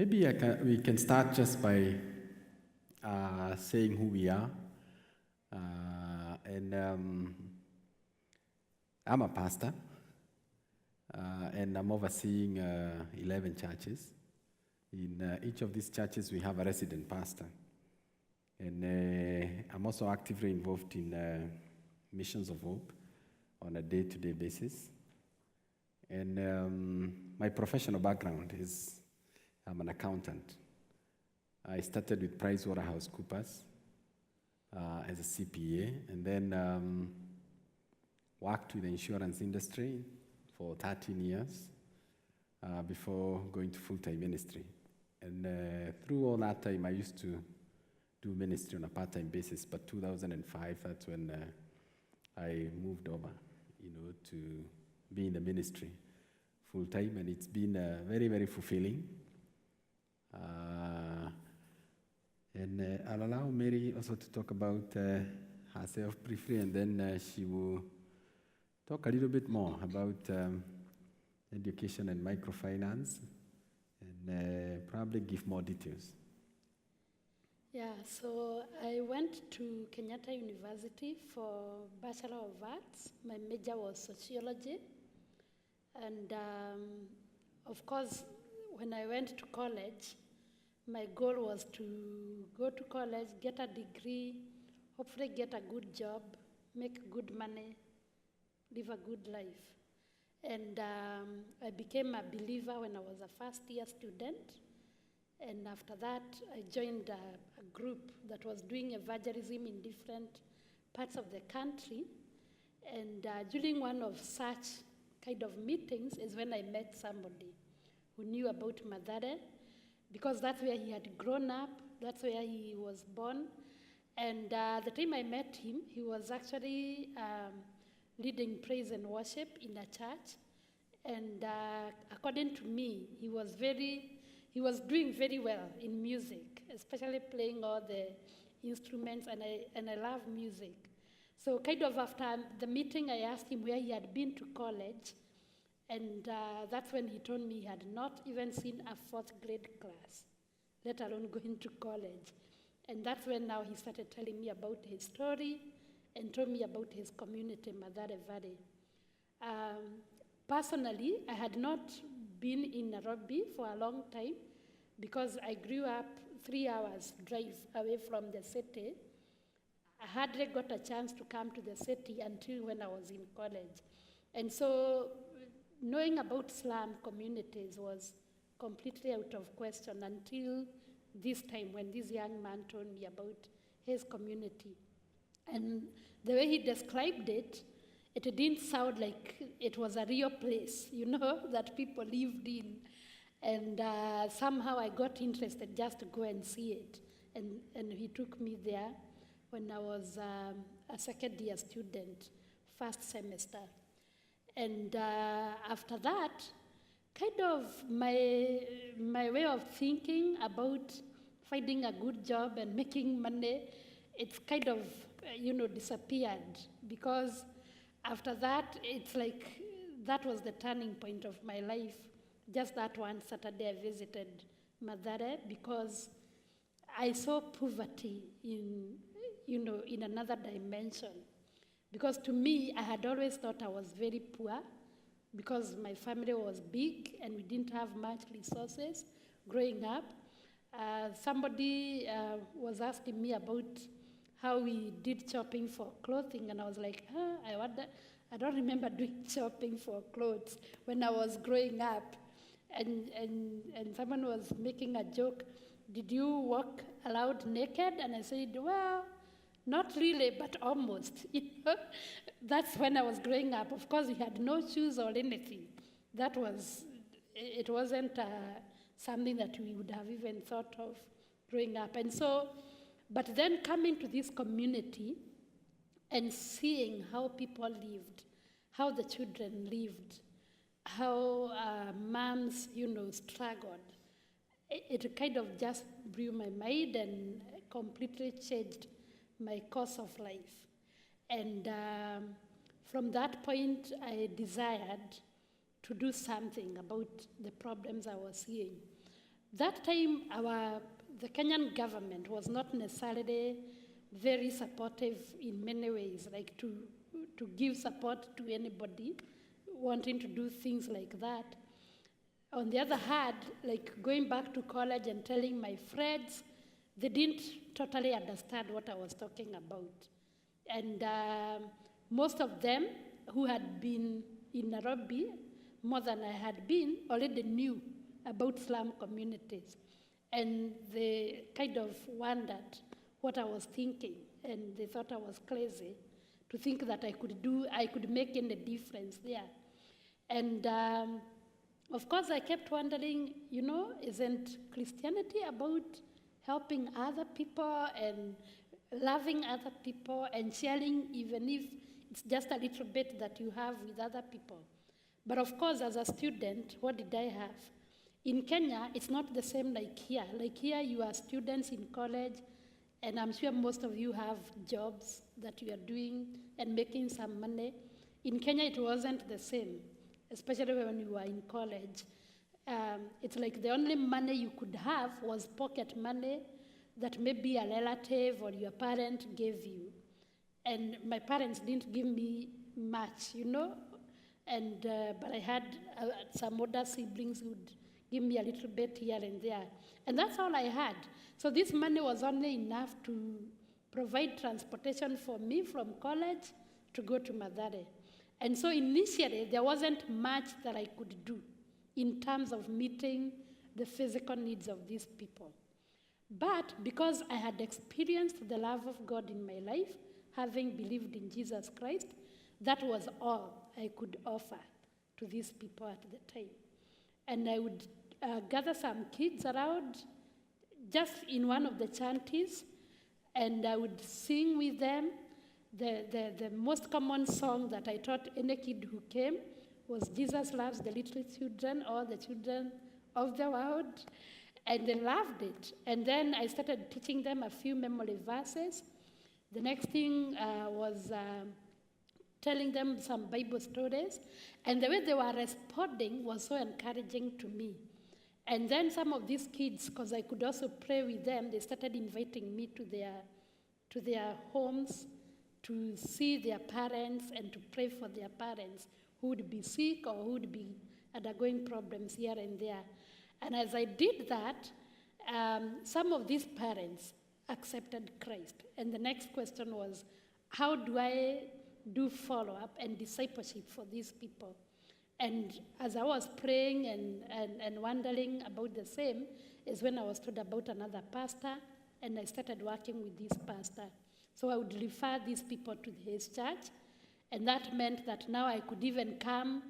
Maybe we can start just by saying who we are. I'm a pastor, and I'm overseeing 11 churches. In each of these churches, we have a resident pastor. And I'm also actively involved in Missions of Hope on a day-to-day basis. And my professional background is I'm an accountant. I started with PricewaterhouseCoopers as a CPA, and then worked with the insurance industry for 13 years before going to full-time ministry. And through all that time, I used to do ministry on a part-time basis, but 2005, that's when I moved over, to be in the ministry full-time, and it's been very, very fulfilling. And I'll allow Mary also to talk about herself briefly, and then she will talk a little bit more about education and microfinance, and probably give more details. Yeah, so I went to Kenyatta University for Bachelor of Arts. My major was sociology. And of course, when I went to college, my goal was to go to college, get a degree, hopefully get a good job, make good money, live a good life. And I became a believer when I was a first-year student. And after that, I joined a group that was doing evangelism in different parts of the country. And during one of such kind of meetings is when I met somebody who knew about Mathare, because that's where he had grown up, that's where he was born. And the time I met him, he was actually leading praise and worship in a church. And according to me, he was doing very well in music, especially playing all the instruments, and I love music. So kind of after the meeting, I asked him where he had been to college, and that's when he told me he had not even seen a fourth grade class, let alone going to college. And that's when now he started telling me about his story and told me about his community, Mathare Valley. Personally, I had not been in Nairobi for a long time because I grew up 3 hours drive away from the city. I hardly got a chance to come to the city until when I was in college. And so knowing about slum communities was completely out of question until this time when this young man told me about his community. And the way he described it, it didn't sound like it was a real place, that people lived in. And somehow I got interested just to go and see it. And he took me there when I was a second-year student, first semester. And after that, kind of my way of thinking about finding a good job and making money, it's kind of, disappeared. Because after that, it's like that was the turning point of my life. Just that one Saturday I visited Mathare because I saw poverty in another dimension. Because to me, I had always thought I was very poor because my family was big and we didn't have much resources growing up. Somebody was asking me about how we did shopping for clothing, and I was like, I don't remember doing shopping for clothes when I was growing up. And someone was making a joke, did you walk aloud naked? And I said, well, not really, but almost. That's when I was growing up. Of course, we had no shoes or anything. It wasn't something that we would have even thought of growing up. And so, but then coming to this community and seeing how people lived, how the children lived, how moms, struggled, it kind of just blew my mind and completely changed my course of life. And from that point, I desired to do something about the problems I was seeing. That time, the Kenyan government was not necessarily very supportive in many ways, like to give support to anybody wanting to do things like that. On the other hand, like going back to college and telling my friends, they didn't totally understand what I was talking about. And most of them who had been in Nairobi more than I had been already knew about slum communities. And they kind of wondered what I was thinking, and they thought I was crazy to think that I could make any difference there. And of course, I kept wondering, isn't Christianity about helping other people and loving other people and sharing, even if it's just a little bit that you have with other people? But of course, as a student, what did I have? In Kenya, it's not the same like here. Like here, you are students in college, and I'm sure most of you have jobs that you are doing and making some money. In Kenya, it wasn't the same, especially when you were in college. It's like the only money you could have was pocket money that maybe a relative or your parent gave you. And my parents didn't give me much, and but I had some older siblings who would give me a little bit here and there. And that's all I had. So this money was only enough to provide transportation for me from college to go to Mathare. And so initially, there wasn't much that I could do in terms of meeting the physical needs of these people. But because I had experienced the love of God in my life, having believed in Jesus Christ, that was all I could offer to these people at the time. And I would gather some kids around just in one of the chanties, and I would sing with them. The most common song that I taught any kid who came was Jesus Loves the Little Children, or the Children of the World, and they loved it. And then I started teaching them a few memory verses. The next thing was telling them some Bible stories, and the way they were responding was so encouraging to me. And then some of these kids, because I could also pray with them, they started inviting me to their homes to see their parents and to pray for their parents who would be sick or who would be undergoing problems here and there. And as I did that, some of these parents accepted Christ. And the next question was, how do I do follow-up and discipleship for these people? And as I was praying and wondering about the same, is when I was told about another pastor, and I started working with this pastor. So I would refer these people to his church, and that meant that now I could even come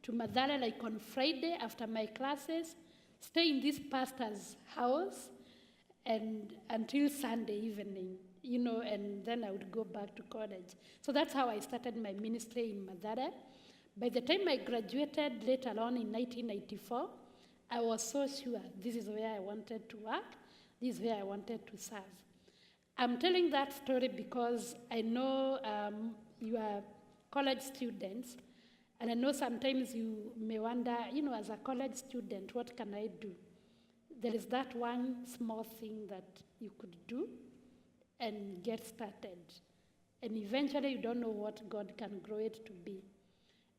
to Mathare like on Friday after my classes, stay in this pastor's house, and until Sunday evening, and then I would go back to college. So that's how I started my ministry in Mathare. By the time I graduated later on in 1994, I was so sure this is where I wanted to work, this is where I wanted to serve. I'm telling that story because I know you are college students, and I know sometimes you may wonder, as a college student, what can I do? There is that one small thing that you could do and get started. And eventually you don't know what God can grow it to be.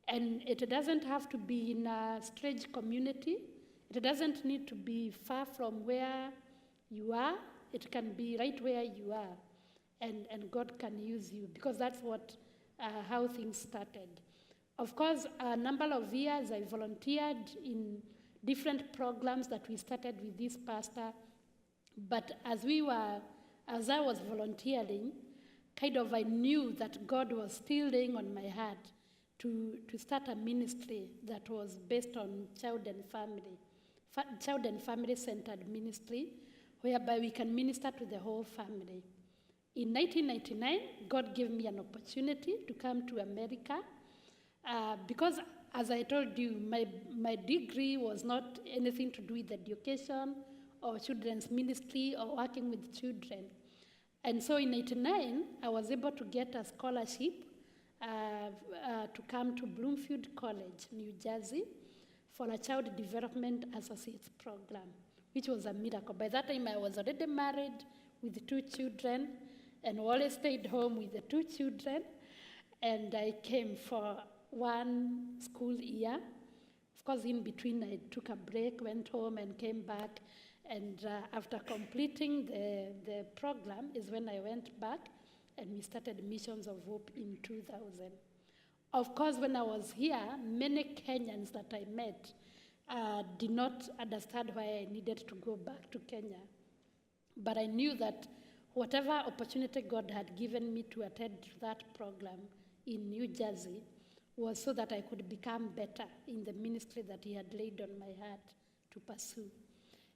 And it doesn't have to be in a strange community. It doesn't need to be far from where you are. It can be right where you are. And God can use you, because that's how things started. Of course, a number of years I volunteered in different programs that we started with this pastor. But as I was volunteering, I knew that God was still laying on my heart to start a ministry that was based on child and family-centered ministry, whereby we can minister to the whole family. In 1999, God gave me an opportunity to come to America because, as I told you, my degree was not anything to do with education or children's ministry or working with children. And so in 1999, I was able to get a scholarship to come to Bloomfield College, New Jersey, for a Child Development Associates program, which was a miracle. By that time, I was already married with 2 children, and Wallace stayed home with the 2 children, and I came for 1 school year. Of course, in between, I took a break, went home, and came back. And after completing the program is when I went back, and we started Missions of Hope in 2000. Of course, when I was here, many Kenyans that I met did not understand why I needed to go back to Kenya. But I knew that whatever opportunity God had given me to attend that program in New Jersey was so that I could become better in the ministry that He had laid on my heart to pursue.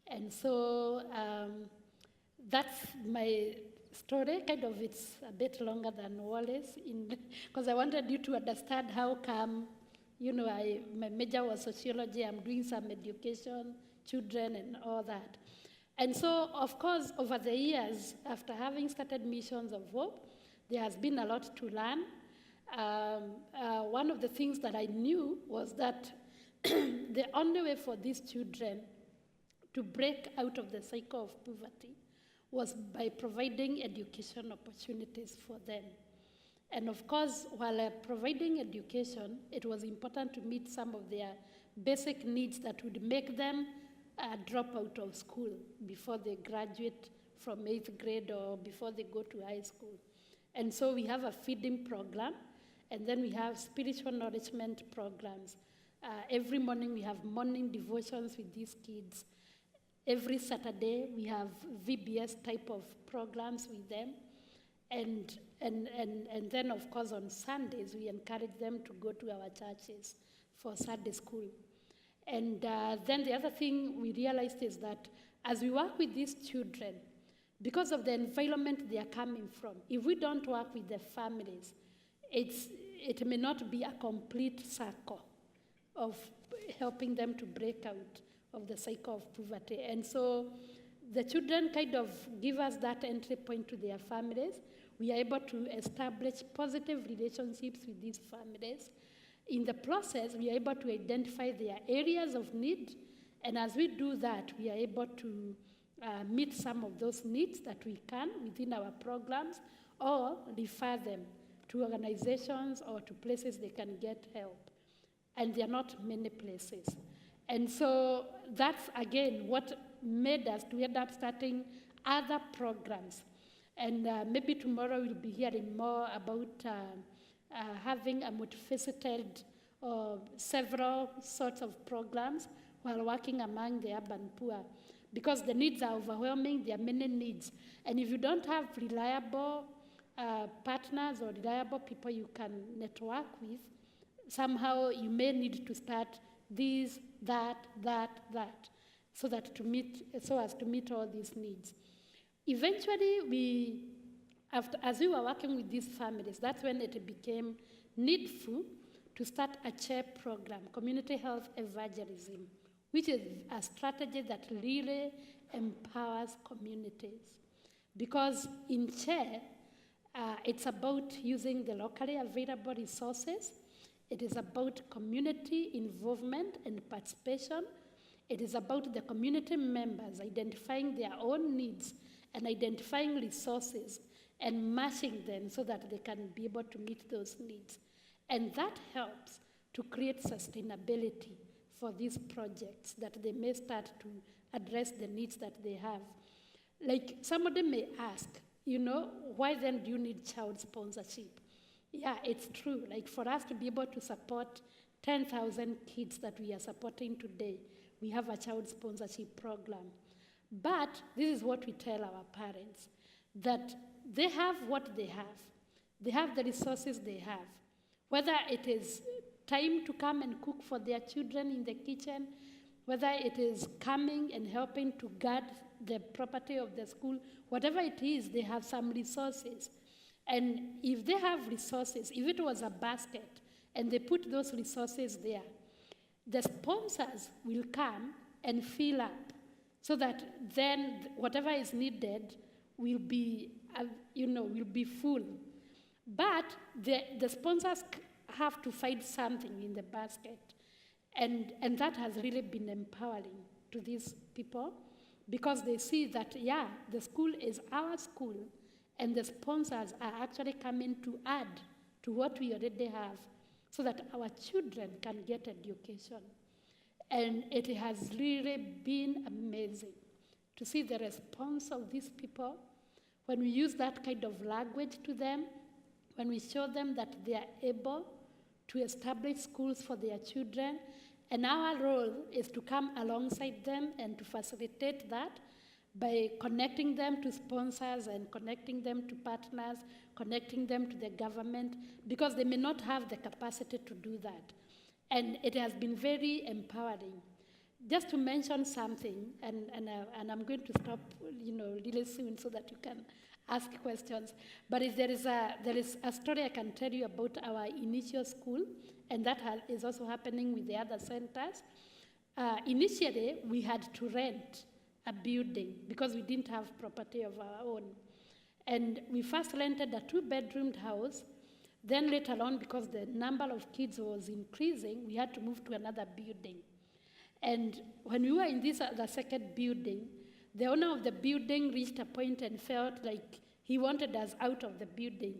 And so that's my story. Kind of, it's a bit longer than Wallace, because I wanted you to understand how come, my major was sociology, I'm doing some education, children, and all that. And so, of course, over the years, after having started Missions of Hope, there has been a lot to learn. One of the things that I knew was that the only way for these children to break out of the cycle of poverty was by providing education opportunities for them. And of course, while providing education, it was important to meet some of their basic needs that would make them drop out of school before they graduate from 8th grade or before they go to high school. And so we have a feeding program, and then we have spiritual nourishment programs. Every morning we have morning devotions with these kids. Every Saturday we have VBS type of programs with them. And then, of course, on Sundays, we encourage them to go to our churches for Sunday school. And then the other thing we realized is that as we work with these children, because of the environment they are coming from, if we don't work with the families, it may not be a complete circle of helping them to break out of the cycle of poverty. And so the children kind of give us that entry point to their families. We are able to establish positive relationships with these families. In the process, we are able to identify their areas of need, and as we do that, we are able to meet some of those needs that we can within our programs, or refer them to organizations or to places they can get help. And there are not many places. And so that's, again, what made us to end up starting other programs. And maybe tomorrow we'll be hearing more about having a multifaceted several sorts of programs while working among the urban poor. Because the needs are overwhelming, there are many needs. And if you don't have reliable partners or reliable people you can network with, somehow you may need to start these, that, so as to meet all these needs. Eventually, as we were working with these families, that's when it became needful to start a CHAIR program, Community Health Evangelism, which is a strategy that really empowers communities. Because in CHAIR, it's about using the locally available resources. It is about community involvement and participation. It is about the community members identifying their own needs and identifying resources and matching them so that they can be able to meet those needs. And that helps to create sustainability for these projects, that they may start to address the needs that they have. Like, somebody may ask, why then do you need child sponsorship? Yeah, it's true. Like, for us to be able to support 10,000 kids that we are supporting today, we have a child sponsorship program. But this is what we tell our parents, that they have what they have. They have the resources they have. Whether it is time to come and cook for their children in the kitchen, whether it is coming and helping to guard the property of the school, whatever it is, they have some resources. And if they have resources, if it was a basket, and they put those resources there, the sponsors will come and fill up, so that then whatever is needed will be, will be full. But the sponsors have to find something in the basket. And that has really been empowering to these people. because they see that, yeah, the school is our school, and the sponsors are actually coming to add to what we already have so that our children can get education. And it has really been amazing to see the response of these people when we use that kind of language to them, when we show them that they are able to establish schools for their children. And our role is to come alongside them and to facilitate that by connecting them to sponsors and connecting them to partners, connecting them to the government, because they may not have the capacity to do that. And it has been very empowering. Just to mention something, and I'm going to stop, really soon so that you can ask questions. But if there is a story I can tell you about our initial school, and that is also happening with the other centers. Initially, we had to rent a building because we didn't have property of our own. And we first rented a 2-bedroomed house. Then later on, because the number of kids was increasing, we had to move to another building. And when we were in the second building, the owner of the building reached a point and felt like he wanted us out of the building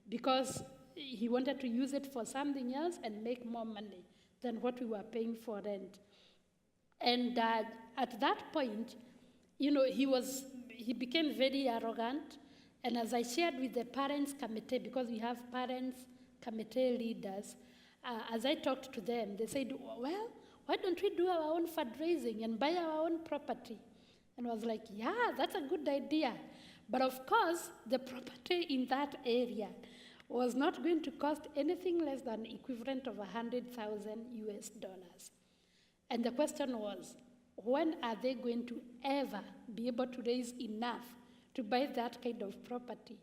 because he wanted to use it for something else and make more money than what we were paying for rent. And at that point, he became very arrogant. And as I shared with the parents' committee, because we have parents' committee leaders, as I talked to them, they said, well, why don't we do our own fundraising and buy our own property? And I was like, yeah, that's a good idea. But of course, the property in that area was not going to cost anything less than equivalent of $100,000 US. And the question was, when are they going to ever be able to raise enough to buy that kind of property?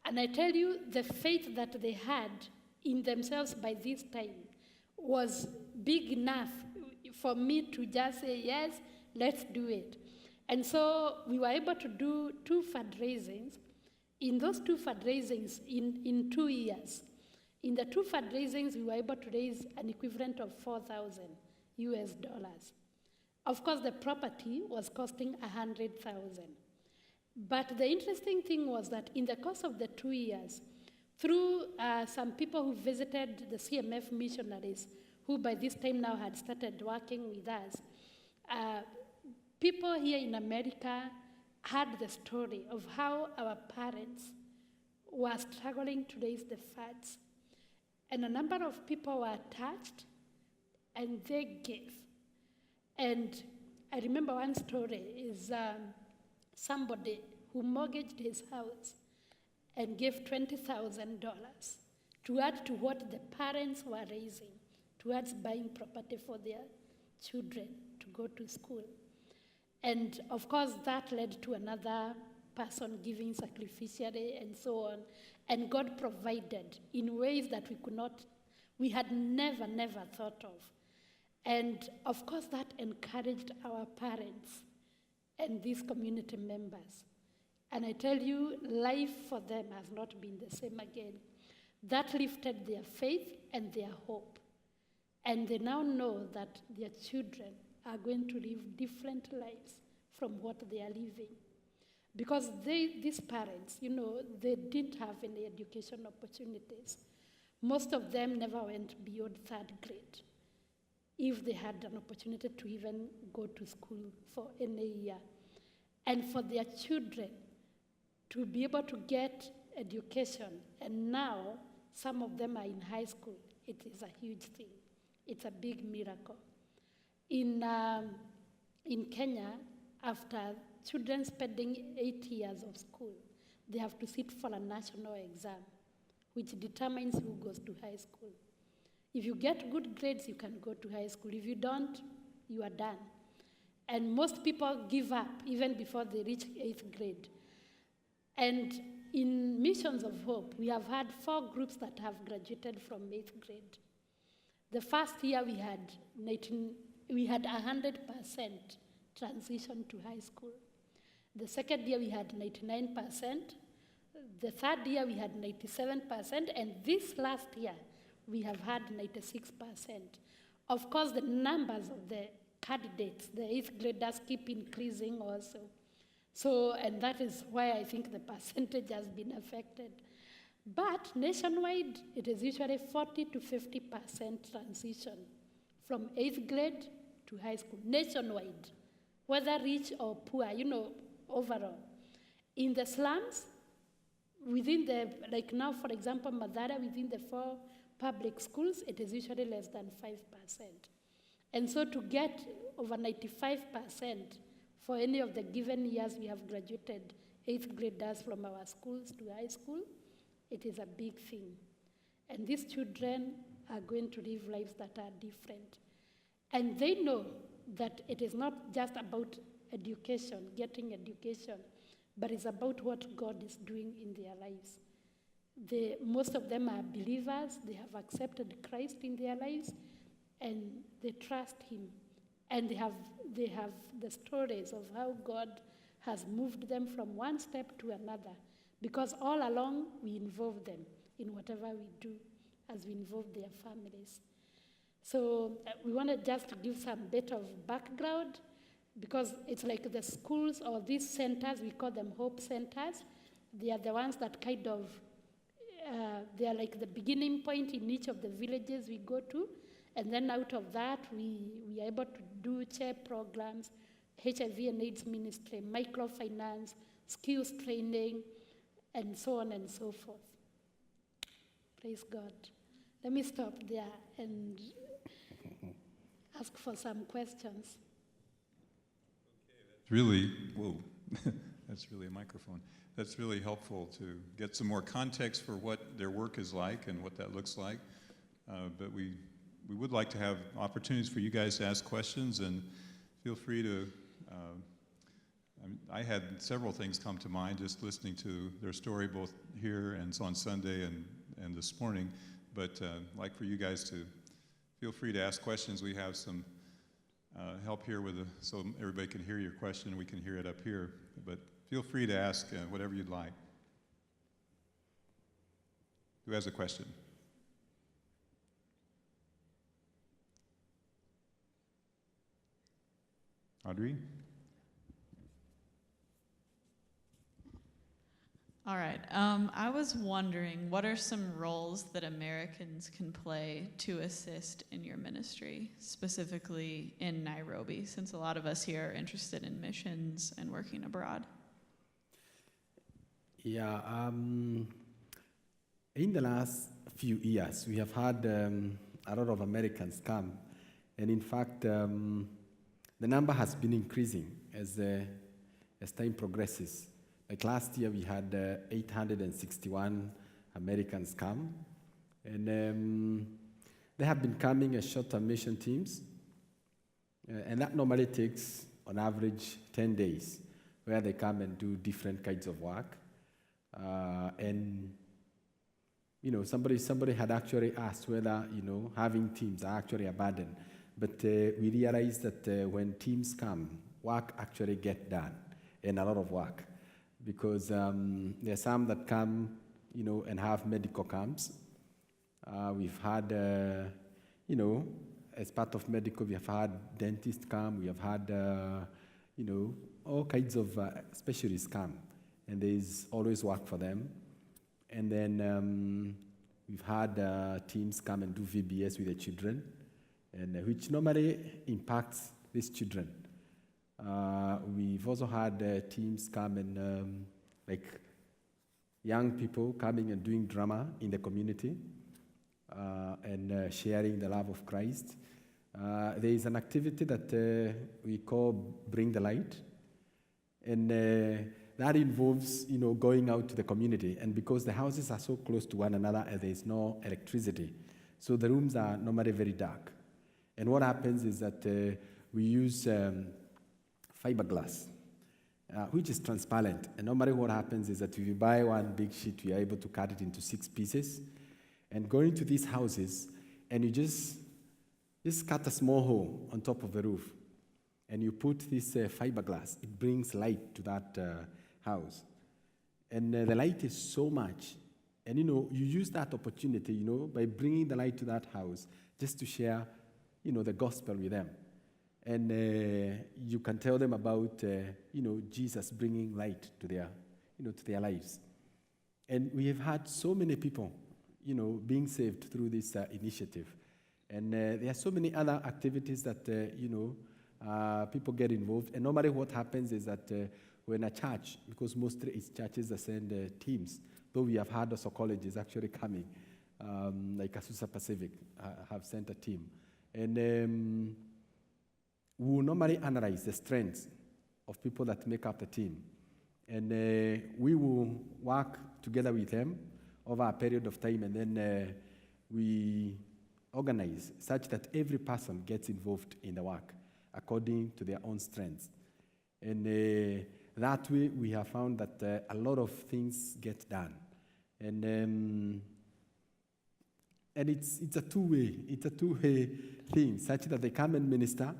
And I tell you, the faith that they had in themselves by this time was big enough for me to just say, yes, let's do it. And so we were able to do 2 fundraisings. In those 2 fundraisings, in 2 years, in the 2 fundraisings, we were able to raise an equivalent of $4,000 US. Of course, the property was costing $100,000. But the interesting thing was that in the course of the 2 years, through some people who visited the CMF missionaries, who by this time now had started working with us, people here in America heard the story of how our parents were struggling to raise the funds. And a number of people were touched, and they gave. And I remember one story is somebody who mortgaged his house and gave $20,000 to add to what the parents were raising towards buying property for their children to go to school. And of course, that led to another person giving sacrificially and so on. And God provided in ways that we had never thought of. And of course, that encouraged our parents and these community members. And I tell you, life for them has not been the same again. That lifted their faith and their hope. And they now know that their children are going to live different lives from what they are living. Because these parents, they didn't have any education opportunities. Most of them never went beyond 3rd grade, if they had an opportunity to even go to school for any year. And for their children to be able to get education, and now some of them are in high school, it is a huge thing. It's a big miracle. In Kenya, after children spending 8 years of school, they have to sit for a national exam, which determines who goes to high school. If you get good grades, you can go to high school. If you don't, you are done. And most people give up even before they reach 8th grade. And in Missions of Hope, we have had 4 groups that have graduated from 8th grade. The first year we had 100% transition to high school. The second year we had 99%. The third year we had 97%. And this last year we have had 96%. Of course, the numbers of the candidates, the 8th graders keep increasing also. So, and that is why I think the percentage has been affected. But nationwide, it is usually 40 to 50% transition from 8th grade to high school, nationwide, whether rich or poor, overall. In the slums, within the, like now, for example, Madara, within the 4 public schools, it is usually less than 5%. And so to get over 95% for any of the given years we have graduated 8th graders from our schools to high school, it is a big thing. And these children are going to live lives that are different. And they know that it is not just about education, getting education, but it's about what God is doing in their lives. Most of them are believers, they have accepted Christ in their lives, and they trust Him. And they have the stories of how God has moved them from one step to another, because all along we involve them in whatever we do as we involve their families. So we want to just give some bit of background, because it's like the schools or these centers, we call them hope centers. They are the ones that kind of, they are like the beginning point in each of the villages we go to. And then out of that, we are able to do chair programs, HIV and AIDS ministry, microfinance, skills training, and so on and so forth. Praise God. Let me stop there and ask for some questions. Really, whoa, that's really a microphone. That's really helpful to get some more context for what their work is like and what that looks like. But we would like to have opportunities for you guys to ask questions, and feel free to, I had several things come to mind just listening to their story both here and on Sunday and this morning, but I'd like for you guys to feel free to ask questions. We have some help here so everybody can hear your question and we can hear it up here, but feel free to ask whatever you'd like. Who has a question? Audrey? All right. I was wondering, what are some roles that Americans can play to assist in your ministry, specifically in Nairobi, since a lot of us here are interested in missions and working abroad? Yeah, in the last few years, we have had a lot of Americans come, and in fact, the number has been increasing as time progresses. Like last year, we had 861 Americans come, and they have been coming as short-term mission teams, and that normally takes, on average, 10 days, where they come and do different kinds of work. And somebody had actually asked whether having teams are actually a burden, but we realized that when teams come, work actually gets done, and a lot of work. Because there are some that come, and have medical camps. We've had, as part of medical, we have had dentists come. We have had, all kinds of specialists come, and there's always work for them. And then we've had teams come and do VBS with the children, and which normally impacts these children. We've also had teams come and like young people coming and doing drama in the community and sharing the love of Christ. There is an activity that we call Bring the Light, and that involves going out to the community. And because the houses are so close to one another and there is no electricity, so the rooms are normally very dark. And what happens is that we use fiberglass, which is transparent. And normally what happens is that if you buy one big sheet, we are able to cut it into 6 pieces. And go into these houses, and you just cut a small hole on top of the roof. And you put this fiberglass. It brings light to that house. And the light is so much. And you use that opportunity, by bringing the light to that house, just to share, the gospel with them. And you can tell them about, Jesus bringing light to their lives. And we have had so many people, being saved through this initiative. And there are so many other activities that, people get involved. And normally what happens is that when a church, because mostly it's churches that send teams, though we have had also colleges actually coming, like Azusa Pacific have sent a team. And we will normally analyze the strengths of people that make up the team. And we will work together with them over a period of time, and then we organize such that every person gets involved in the work according to their own strengths. And that way we have found that a lot of things get done. And it's a two-way thing, such that they come and minister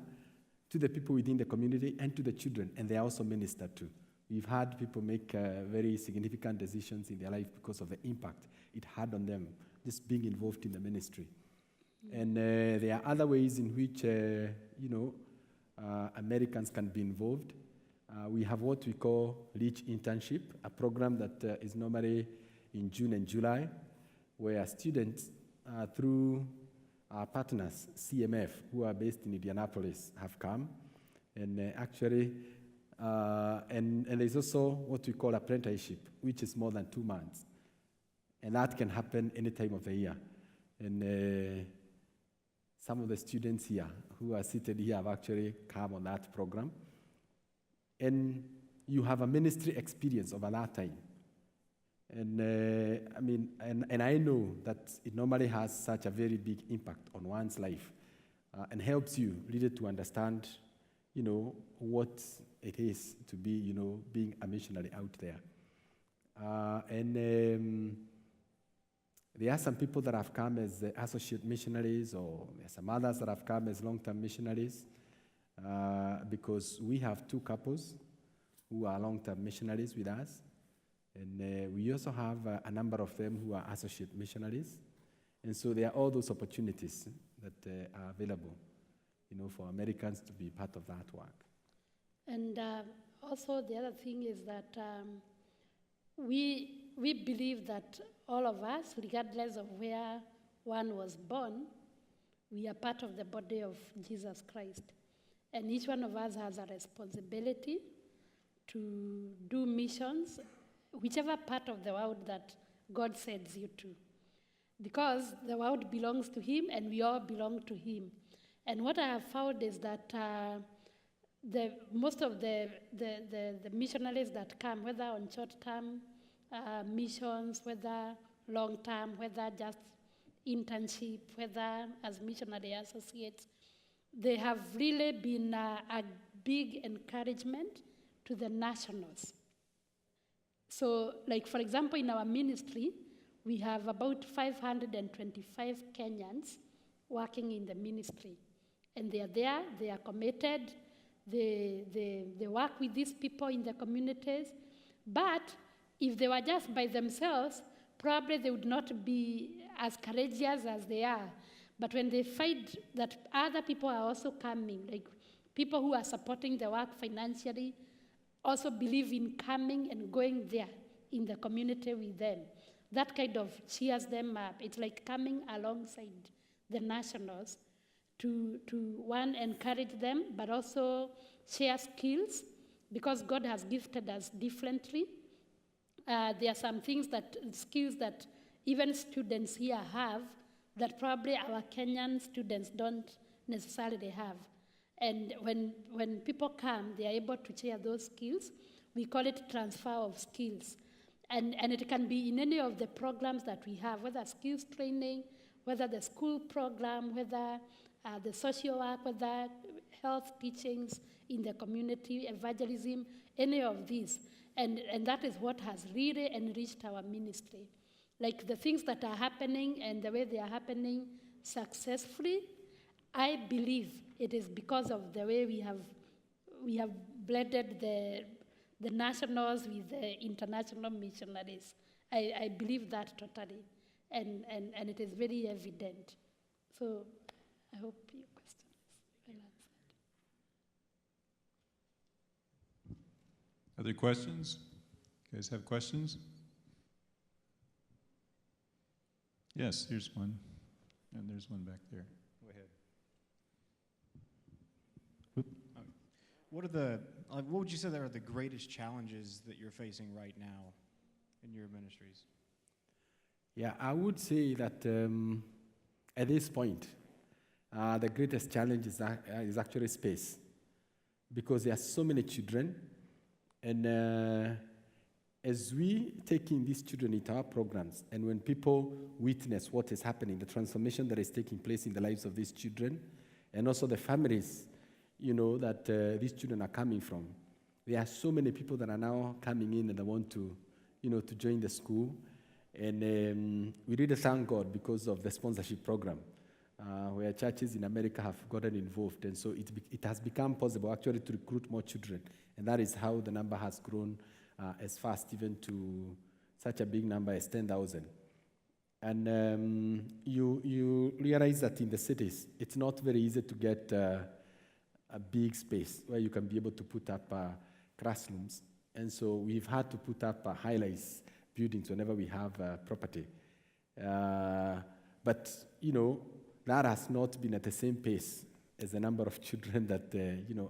to the people within the community and to the children, and they are also ministered to. We've had people make very significant decisions in their life because of the impact it had on them, just being involved in the ministry. And there are other ways in which, Americans can be involved. We have what we call Reach Internship, a program that is normally in June and July, where students, through our partners, CMF, who are based in Indianapolis, have come. And and there's also what we call apprenticeship, which is more than 2 months. And that can happen any time of the year. And some of the students here who are seated here have actually come on that program. And you have a ministry experience over that time. And and I know that it normally has such a very big impact on one's life and helps you really to understand, what it is to be, being a missionary out there. There are some people that have come as associate missionaries, or there are some others that have come as long-term missionaries, because we have 2 couples who are long-term missionaries with us. And we also have a number of them who are associate missionaries. And so there are all those opportunities that are available, for Americans to be part of that work. And also the other thing is that we believe that all of us, regardless of where one was born, we are part of the body of Jesus Christ. And each one of us has a responsibility to do missions, whichever part of the world that God sends you to. Because the world belongs to Him and we all belong to Him. And what I have found is that most of the missionaries that come, whether on short-term missions, whether long-term, whether just internship, whether as missionary associates, they have really been a big encouragement to the nationals. So, like for example, in our ministry, we have about 525 Kenyans working in the ministry. And they are there, they are committed, they work with these people in the communities. But if they were just by themselves, probably they would not be as courageous as they are. But when they find that other people are also coming, like people who are supporting the work financially, also believe in coming and going there in the community with them. That kind of cheers them up. It's like coming alongside the nationals to one, encourage them, but also share skills, because God has gifted us differently. There are some skills that even students here have that probably our Kenyan students don't necessarily have. And when people come, they are able to share those skills. We call it transfer of skills. And it can be in any of the programs that we have, whether skills training, whether the school program, whether the social work, whether health teachings in the community, evangelism, any of these. And that is what has really enriched our ministry. Like the things that are happening and the way they are happening successfully, I believe it is because of the way we have blended the nationals with the international missionaries. I believe that totally, and it is very evident. So I hope your question is well answered. Other questions? You guys have questions? Yes, here's one. And there's one back there. Go ahead. What would you say are the greatest challenges that you're facing right now in your ministries? Yeah, I would say that at this point, the greatest challenge is actually space, because there are so many children, and as we take in these children into our programs, and when people witness what is happening, the transformation that is taking place in the lives of these children, and also the families, that these children are coming from, there are so many people that are now coming in and they want to, to join the school. And we really thank God because of the sponsorship program, where churches in America have gotten involved. And so it has become possible actually to recruit more children. And that is how the number has grown as fast, even to such a big number as 10,000. And you realize that in the cities, it's not very easy to get a big space where you can be able to put up classrooms. And so we've had to put up high-rise buildings whenever we have property. But, that has not been at the same pace as the number of children that,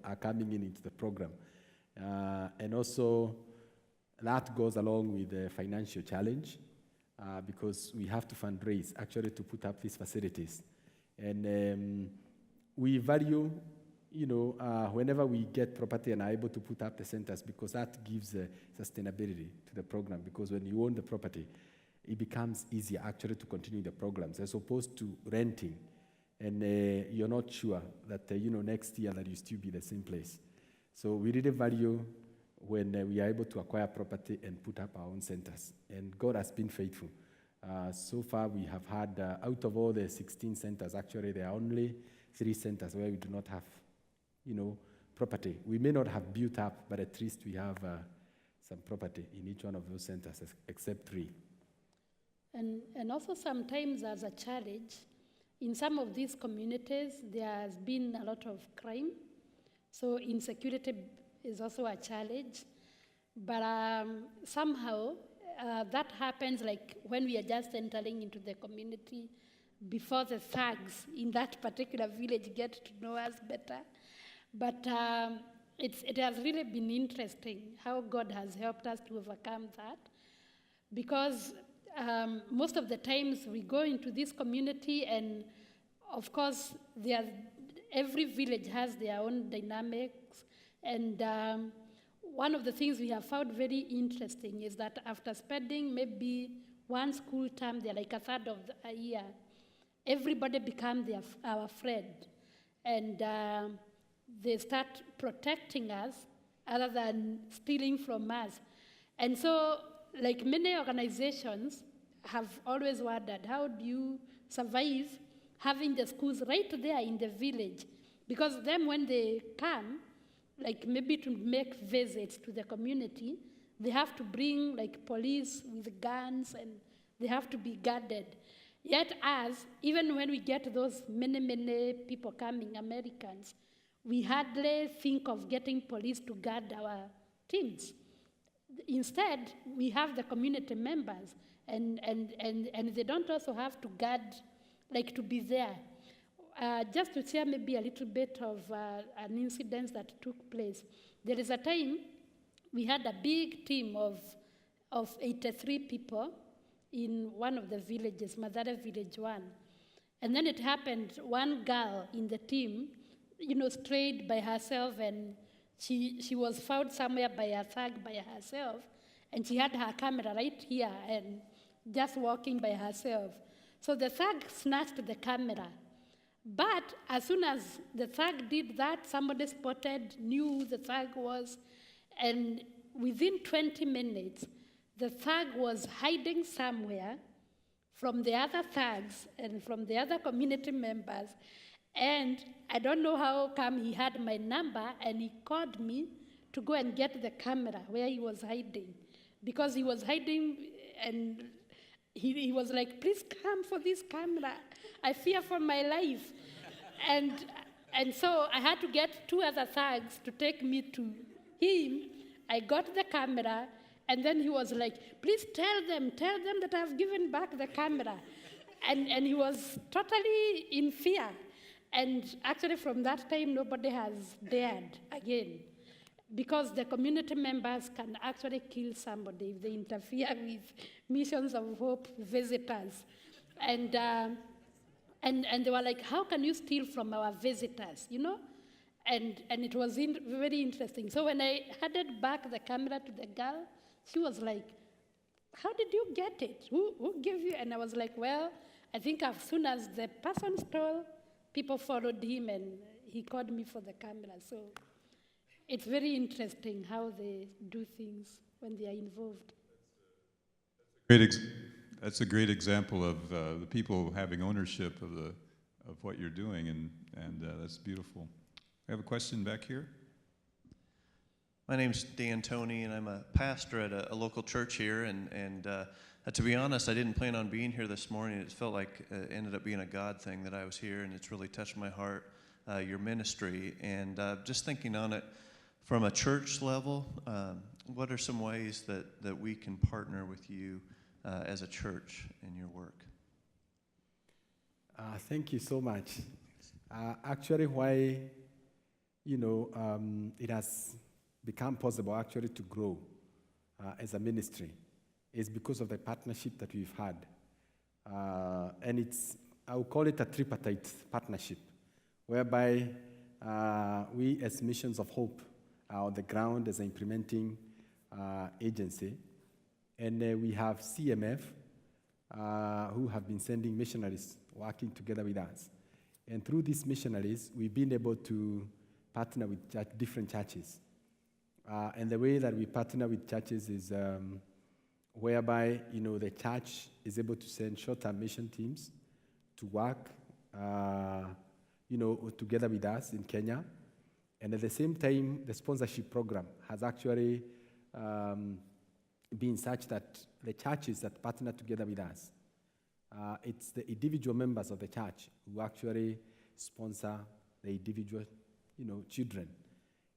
are coming into the program. And also, that goes along with the financial challenge, because we have to fundraise actually to put up these facilities. And we value, whenever we get property and are able to put up the centers, because that gives sustainability to the program. Because when you own the property, it becomes easier actually to continue the programs as opposed to renting, and you're not sure that next year that you still be the same place. So we really value when we are able to acquire property and put up our own centers, and God has been faithful. So far we have had, out of all the 16 centers, actually there are only 3 centers where we do not have property. We may not have built up, but at least we have some property in each one of those centers, except 3. And also sometimes as a challenge, in some of these communities, there has been a lot of crime. So insecurity is also a challenge. But somehow that happens like when we are just entering into the community before the thugs in that particular village get to know us better. But it has really been interesting how God has helped us to overcome that, because most of the times we go into this community, and of course every village has their own dynamics, and one of the things we have found very interesting is that after spending maybe one school term there, like a third of a year, everybody becomes our friend, and they start protecting us other than stealing from us. And so, like many organizations have always wondered, how do you survive having the schools right there in the village? Because then when they come, like maybe to make visits to the community, they have to bring like police with guns, and they have to be guarded. Yet us, even when we get those many people coming, Americans, we hardly think of getting police to guard our teams. Instead, we have the community members, and they don't also have to guard, like to be there. Just to share maybe a little bit of an incident that took place. There is a time we had a big team of 83 people in one of the villages, Madara Village 1. And then it happened, one girl in the team, strayed by herself, and she was found somewhere by a thug by herself, and she had her camera right here and just walking by herself. So the thug snatched the camera. But as soon as the thug did that, somebody knew who the thug was, and within 20 minutes, the thug was hiding somewhere from the other thugs and from the other community members. And I don't know how come he had my number, and he called me to go and get the camera where he was hiding. Because he was hiding, and he was like, please come for this camera. I fear for my life. And so I had to get 2 other thugs to take me to him, I got the camera, and then he was like, please tell them that I've given back the camera. And he was totally in fear. And actually from that time, nobody has dared again. Because the community members can actually kill somebody if they interfere with Missions of Hope visitors. And they were like, how can you steal from our visitors, you know? And it was very interesting. So when I handed back the camera to the girl, she was like, how did you get it? Who gave you? And I was like, well, I think as soon as the person stole, people followed him and he called me for the camera. So it's very interesting how they do things when they are involved. That's a great example of the people having ownership of what you're doing, and that's beautiful. I have a question back here. My name's Dan Toney, and I'm a pastor at a local church here. And to be honest, I didn't plan on being here this morning. It felt like it ended up being a God thing that I was here, and it's really touched my heart, your ministry. And just thinking on it from a church level, what are some ways that we can partner with you as a church in your work? Thank you so much. Actually, why, it has become possible actually to grow as a ministry is because of the partnership that we've had. And I would call it a tripartite partnership, whereby we as Missions of Hope are on the ground as an implementing agency. And we have CMF, who have been sending missionaries working together with us. And through these missionaries, we've been able to partner with different churches. And the way that we partner with churches is whereby, the church is able to send short-term mission teams to work, together with us in Kenya. And at the same time, the sponsorship program has actually been such that the churches that partner together with us, it's the individual members of the church who actually sponsor the individual, children.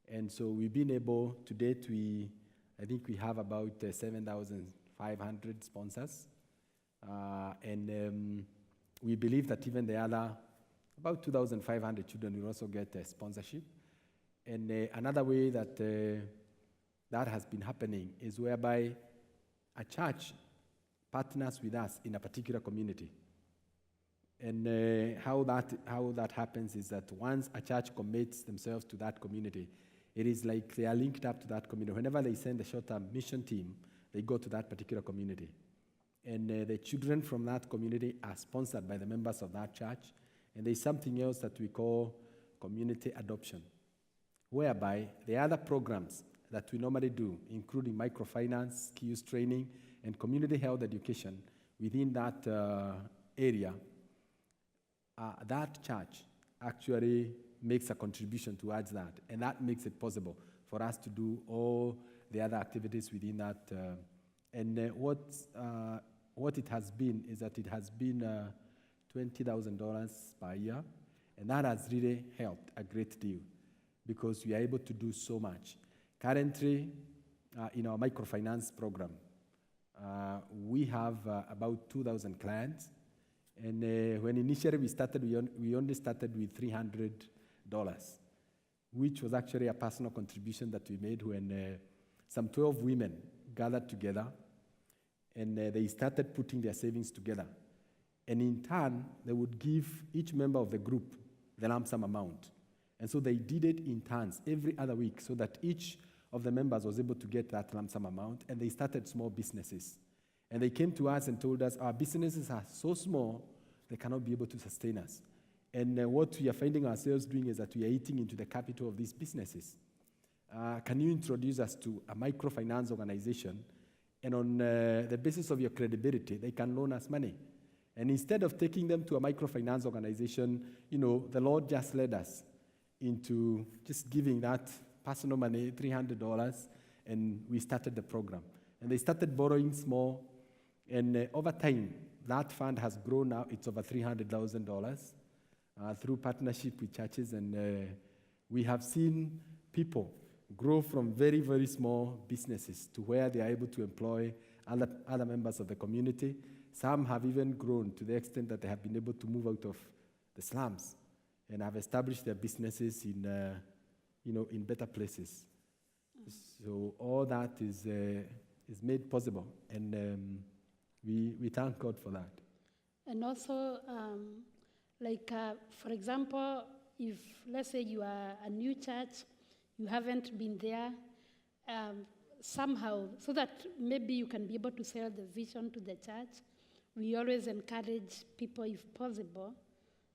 And so we've been able, to date, I think we have about 7,500 sponsors. And we believe that even the other, about 2,500 children will also get a sponsorship. And another way that that has been happening is whereby a church partners with us in a particular community. And how that happens is that once a church commits themselves to that community, it is like they are linked up to that community. Whenever they send a short-term mission team, they go to that particular community. And the children from that community are sponsored by the members of that church. And there's something else that we call community adoption, whereby the other programs that we normally do, including microfinance, skills training, and community health education within that area, that church actually makes a contribution towards that, and that makes it possible for us to do all the other activities within that. What it has been is that it has been $20,000 per year, and that has really helped a great deal because we are able to do so much. Currently, in our microfinance program, we have about 2,000 clients, and when initially we started, we only started with $300, which was actually a personal contribution that we made when some 12 women gathered together, and they started putting their savings together. And in turn, they would give each member of the group the lump sum amount. And so they did it in turns every other week so that each of the members was able to get that lump sum amount, and they started small businesses. And they came to us and told us, our businesses are so small, they cannot be able to sustain us. And what we are finding ourselves doing is that we are eating into the capital of these businesses. Can you introduce us to a microfinance organization? And on the basis of your credibility, they can loan us money. And instead of taking them to a microfinance organization, the Lord just led us into just giving that personal money, $300, and we started the program. And they started borrowing small, and over time, that fund has grown now. It's over $300,000 through partnership with churches, and we have seen people grow from very, very small businesses to where they are able to employ other members of the community. Some have even grown to the extent that they have been able to move out of the slums and have established their businesses in, in better places. So all that is made possible, and we thank God for that. And also, for example, if, let's say you are a new church, you haven't been there, somehow, so that maybe you can be able to sell the vision to the church, we always encourage people, if possible,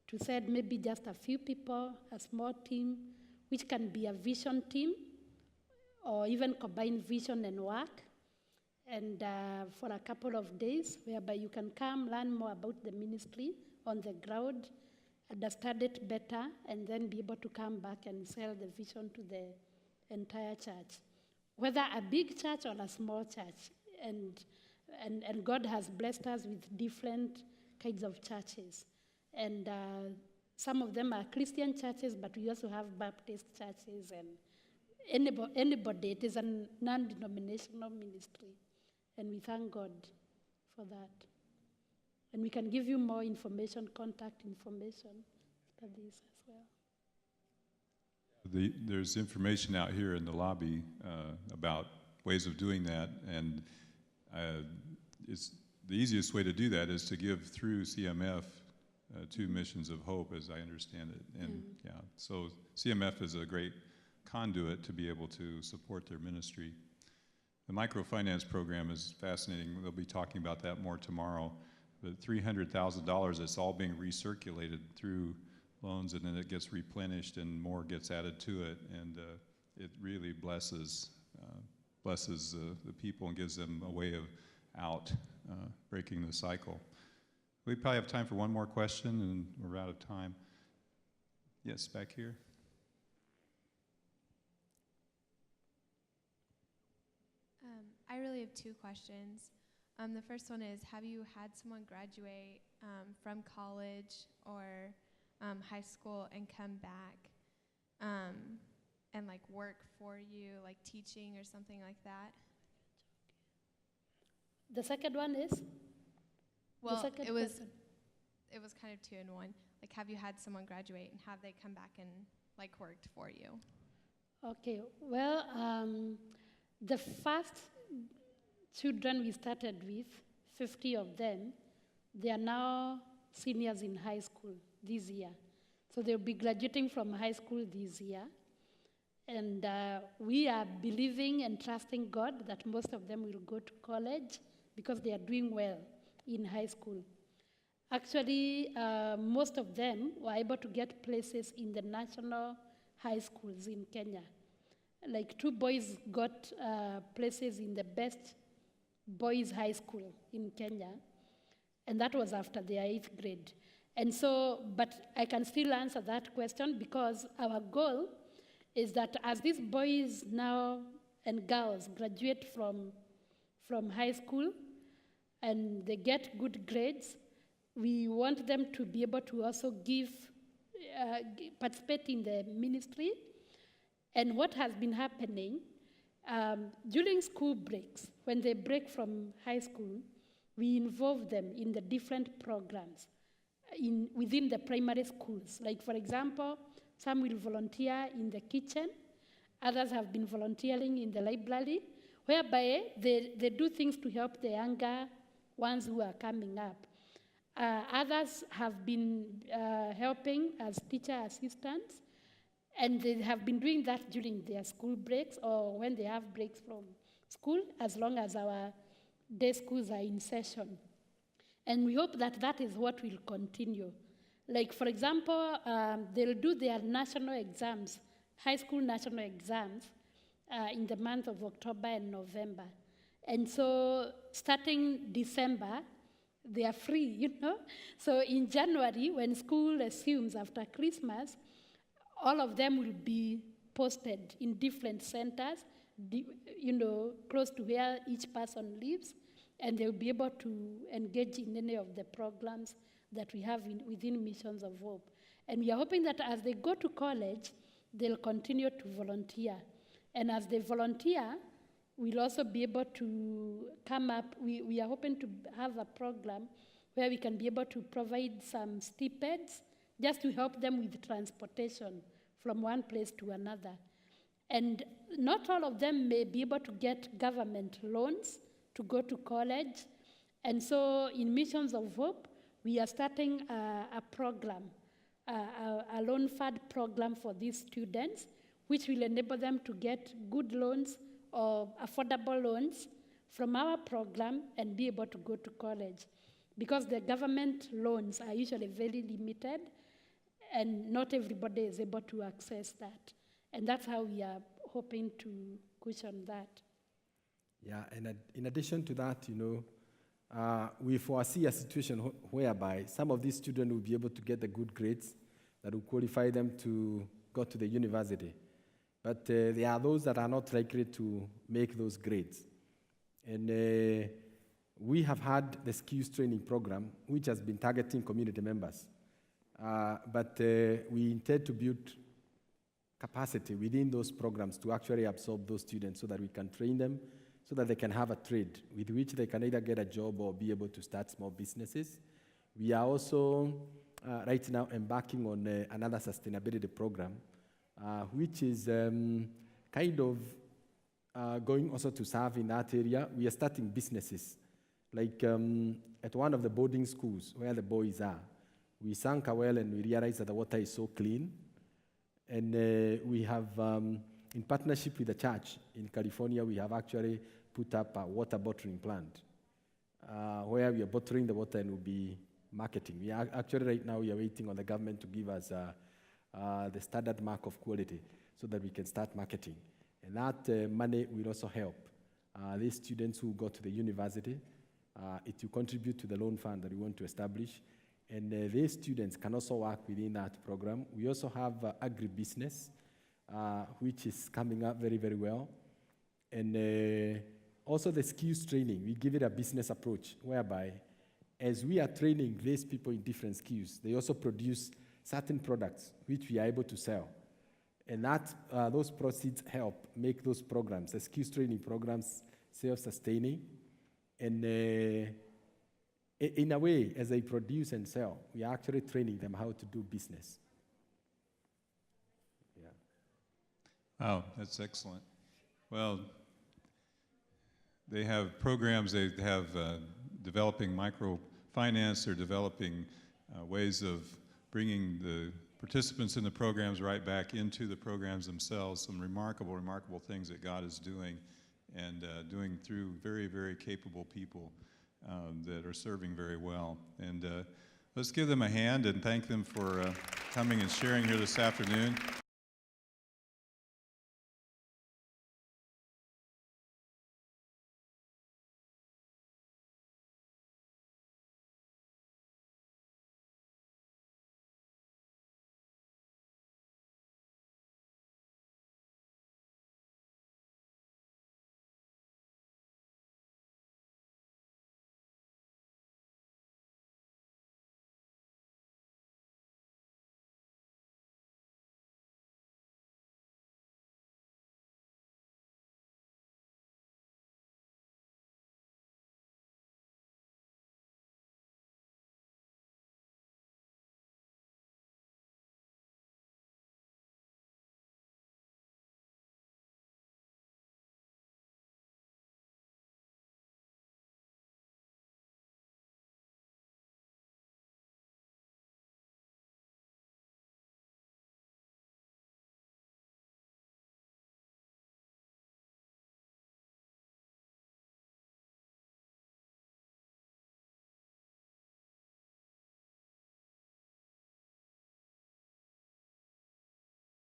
to send maybe just a few people, a small team, which can be a vision team, or even combine vision and work, and for a couple of days, whereby you can come learn more about the ministry on the ground, understand it better, and then be able to come back and sell the vision to the entire church, whether a big church or a small church. And God has blessed us with different kinds of churches. And some of them are Christian churches, but we also have Baptist churches, and anybody. It is a non-denominational ministry. And we thank God for that. And we can give you more information, contact information for this as well. There's information out here in the lobby about ways of doing that, and the easiest way to do that is to give through CMF to Missions of Hope, as I understand it. And so CMF is a great conduit to be able to support their ministry. The microfinance program is fascinating. They'll be talking about that more tomorrow. But $300,000, it's all being recirculated through loans, and then it gets replenished and more gets added to it, and it really blesses the people and gives them a way of out, breaking the cycle. We probably have time for one more question, and we're out of time. Yes, back here. I really have two questions. The first one is, have you had someone graduate from college or high school and come back and like work for you, like teaching or something like that? The second one is? Well, it was kind of two in one. Like, have you had someone graduate and have they come back and like worked for you? Okay, well, the first children we started with, 50 of them, they are now seniors in high school this year. So they'll be graduating from high school this year. And we are believing and trusting God that most of them will go to college because they are doing well in high school. Actually, most of them were able to get places in the national high schools in Kenya. Like 2 boys got places in the best boys' high school in Kenya, and that was after their 8th grade. And so, but I can still answer that question because our goal is that as these boys now and girls graduate from high school and they get good grades, we want them to be able to also participate in the ministry. And what has been happening, during school breaks, when they break from high school, we involve them in the different programs within the primary schools. Like, for example, some will volunteer in the kitchen, others have been volunteering in the library, whereby they do things to help the younger ones who are coming up. Others have been helping as teacher assistants, and they have been doing that during their school breaks or when they have breaks from school, as long as our day schools are in session. And we hope that that is what will continue. Like, for example, they'll do their national exams, high school national exams, in the month of October and November. And so starting December, they are free, So in January, when school resumes after Christmas, all of them will be posted in different centers, close to where each person lives, and they'll be able to engage in any of the programs that we have within Missions of Hope. And we are hoping that as they go to college, they'll continue to volunteer. And as they volunteer, we'll also be able to come up, we are hoping to have a program where we can be able to provide some stipends just to help them with transportation from one place to another. And not all of them may be able to get government loans to go to college. And so in Missions of Hope, we are starting a program, a loan fund program for these students, which will enable them to get good loans or affordable loans from our program and be able to go to college. Because the government loans are usually very limited, and not everybody is able to access that. And that's how we are hoping to cushion that. Yeah, and in addition to that, we foresee a situation whereby some of these students will be able to get the good grades that will qualify them to go to the university. But there are those that are not likely to make those grades. And we have had the skills training program, which has been targeting community members. But we intend to build capacity within those programs to actually absorb those students so that we can train them, so that they can have a trade with which they can either get a job or be able to start small businesses. We are also right now embarking on another sustainability program, which is kind of going also to serve in that area. We are starting businesses. Like at one of the boarding schools where the boys are, we sank a well and we realized that the water is so clean. And we have, in partnership with the church in California, we have actually put up a water bottling plant where we are bottling the water and we'll be marketing. We are actually right now we are waiting on the government to give us the standard mark of quality so that we can start marketing. And that money will also help these students who go to the university. It will contribute to the loan fund that we want to establish. And these students can also work within that program. We also have agribusiness, which is coming up very, very well. And also the skills training, we give it a business approach, whereby as we are training these people in different skills, they also produce certain products which we are able to sell. And that those proceeds help make those programs, the skills training programs, self-sustaining. And in a way, as they produce and sell, we are actually training them how to do business. Yeah. Wow, that's excellent. Well, they have programs, they have developing microfinance, they're developing ways of bringing the participants in the programs right back into the programs themselves, some remarkable, remarkable things that God is doing and doing through very, very capable people that are serving very well. And let's give them a hand and thank them for coming and sharing here this afternoon.